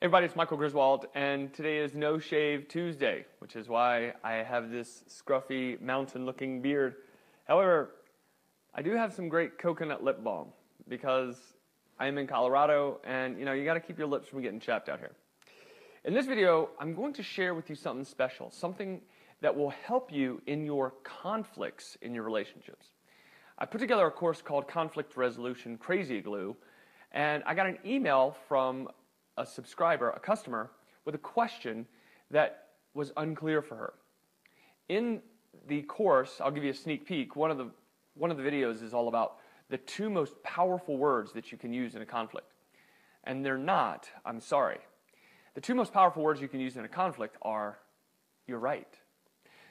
Everybody, it's Michael Griswold, and today is No Shave Tuesday, which is why I have this scruffy, mountain-looking beard. However, I do have some great coconut lip balm because I'm in Colorado, and you got to keep your lips from getting chapped out here. In this video, I'm going to share with you something special, something that will help you in your conflicts in your relationships. I put together a course called Conflict Resolution Crazy Glue, and I got an email from a subscriber, a customer, with a question that was unclear for her. In the course, I'll give you a sneak peek, one of the videos is all about the two most powerful words that you can use in a conflict. And they're not, I'm sorry. The two most powerful words you can use in a conflict are, you're right.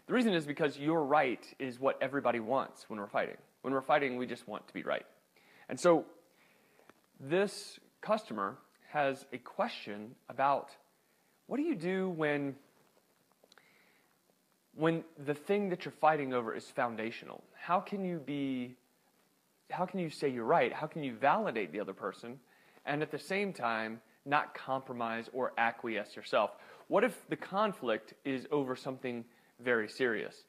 The reason is because you're right is what everybody wants when we're fighting. When we're fighting, we just want to be right. And so this customer has a question about what do you do when the thing that you're fighting over is foundational? How can you say you're right? How can you validate the other person and at the same time not compromise or acquiesce yourself? What if the conflict is over something very serious?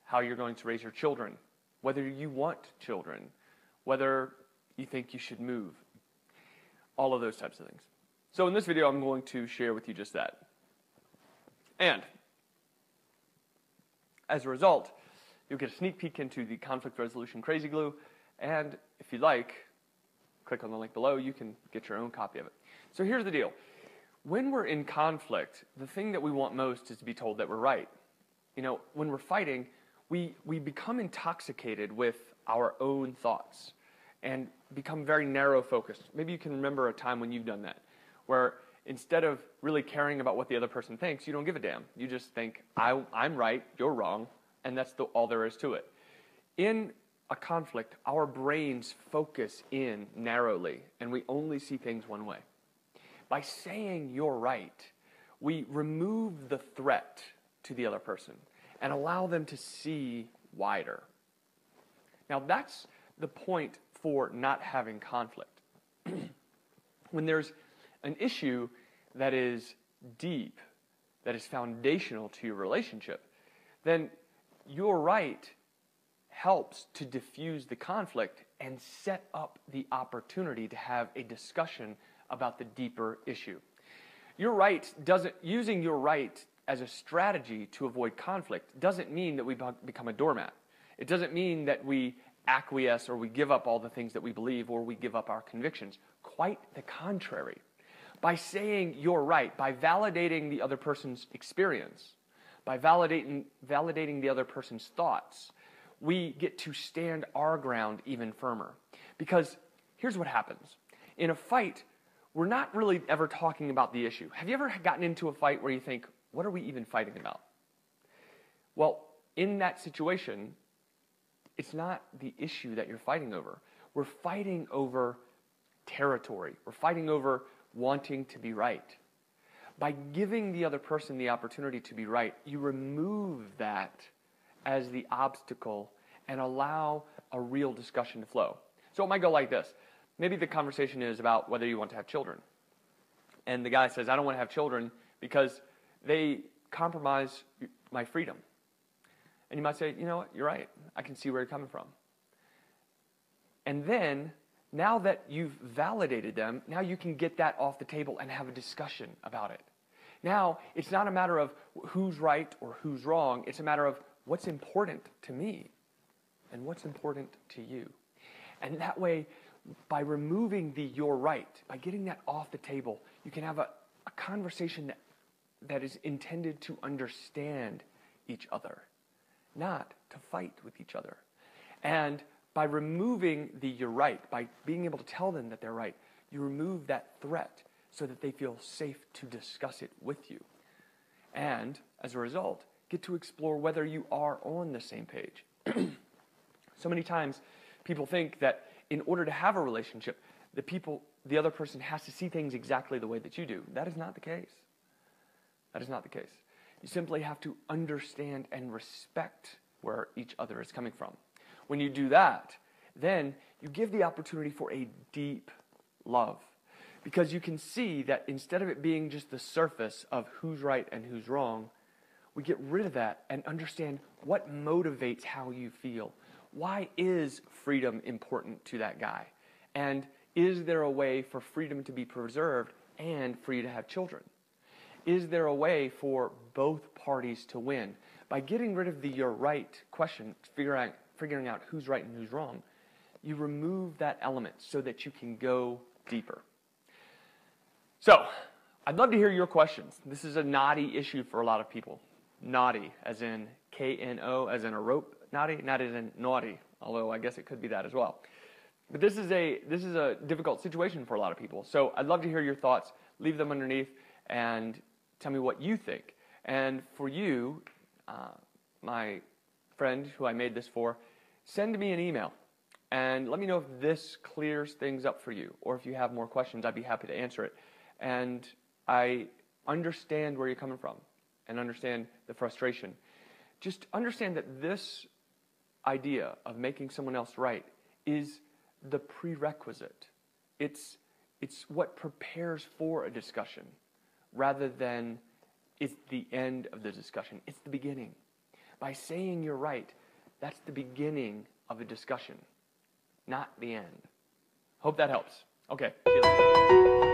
How you're going to raise your children, whether you want children, whether you think you should move, all of those types of things. So in this video, I'm going to share with you just that. And as a result, you'll get a sneak peek into the Conflict Resolution Crazy Glue, and if you'd like, click on the link below, you can get your own copy of it. So here's the deal. When we're in conflict, the thing that we want most is to be told that we're right. When we're fighting, we become intoxicated with our own thoughts and become very narrow focused. Maybe you can remember a time when you've done that, where instead of really caring about what the other person thinks, you don't give a damn. You just think, I'm right, you're wrong, and that's all there is to it. In a conflict, our brains focus in narrowly, and we only see things one way. By saying you're right, we remove the threat to the other person and allow them to see wider. Now that's the point for not having conflict. When there's an issue that is deep, that is foundational to your relationship, then you're right helps to diffuse the conflict and set up the opportunity to have a discussion about the deeper issue. Using your right as a strategy to avoid conflict doesn't mean that we become a doormat. It doesn't mean that we acquiesce or we give up all the things that we believe or we give up our convictions. Quite the contrary. By saying you're right, by validating the other person's experience, by validating the other person's thoughts, we get to stand our ground even firmer. Because here's what happens. In a fight, we're not really ever talking about the issue. Have you ever gotten into a fight where you think, what are we even fighting about? Well, in that situation, it's not the issue that you're fighting over. We're fighting over territory. We're fighting over wanting to be right. By giving the other person the opportunity to be right, you remove that as the obstacle and allow a real discussion to flow. So it might go like this. Maybe the conversation is about whether you want to have children. And the guy says, I don't want to have children because they compromise my freedom. And you might say, you know what, you're right. I can see where you're coming from. And then, now that you've validated them, now you can get that off the table and have a discussion about it. Now, it's not a matter of who's right or who's wrong. It's a matter of what's important to me and what's important to you. And that way, by removing the you're right, by getting that off the table, you can have a conversation that is intended to understand each other, not to fight with each other. And by removing the you're right, by being able to tell them that they're right, you remove that threat so that they feel safe to discuss it with you. And, as a result, get to explore whether you are on the same page. So many times, people think that in order to have a relationship, the other person has to see things exactly the way that you do. That is not the case. That is not the case. You simply have to understand and respect where each other is coming from. When you do that, then you give the opportunity for a deep love. Because you can see that instead of it being just the surface of who's right and who's wrong, we get rid of that and understand what motivates how you feel. Why is freedom important to that guy? And is there a way for freedom to be preserved and for you to have children? Is there a way for both parties to win? By getting rid of the "you're right" question, figuring out who's right and who's wrong, you remove that element so that you can go deeper. So, I'd love to hear your questions. This is a knotty issue for a lot of people. Knotty, as in K-N-O, as in a rope knotty, not as in naughty, although I guess it could be that as well. But this is a difficult situation for a lot of people. So I'd love to hear your thoughts. Leave them underneath and tell me what you think. And for you, my friend who I made this for, send me an email and let me know if this clears things up for you, or if you have more questions, I'd be happy to answer it. And I understand where you're coming from and understand the frustration. Just understand that this idea of making someone else right is the prerequisite. It's what prepares for a discussion rather than it's the end of the discussion. It's the beginning. By saying you're right, that's the beginning of a discussion, not the end. Hope that helps. Okay, see you later.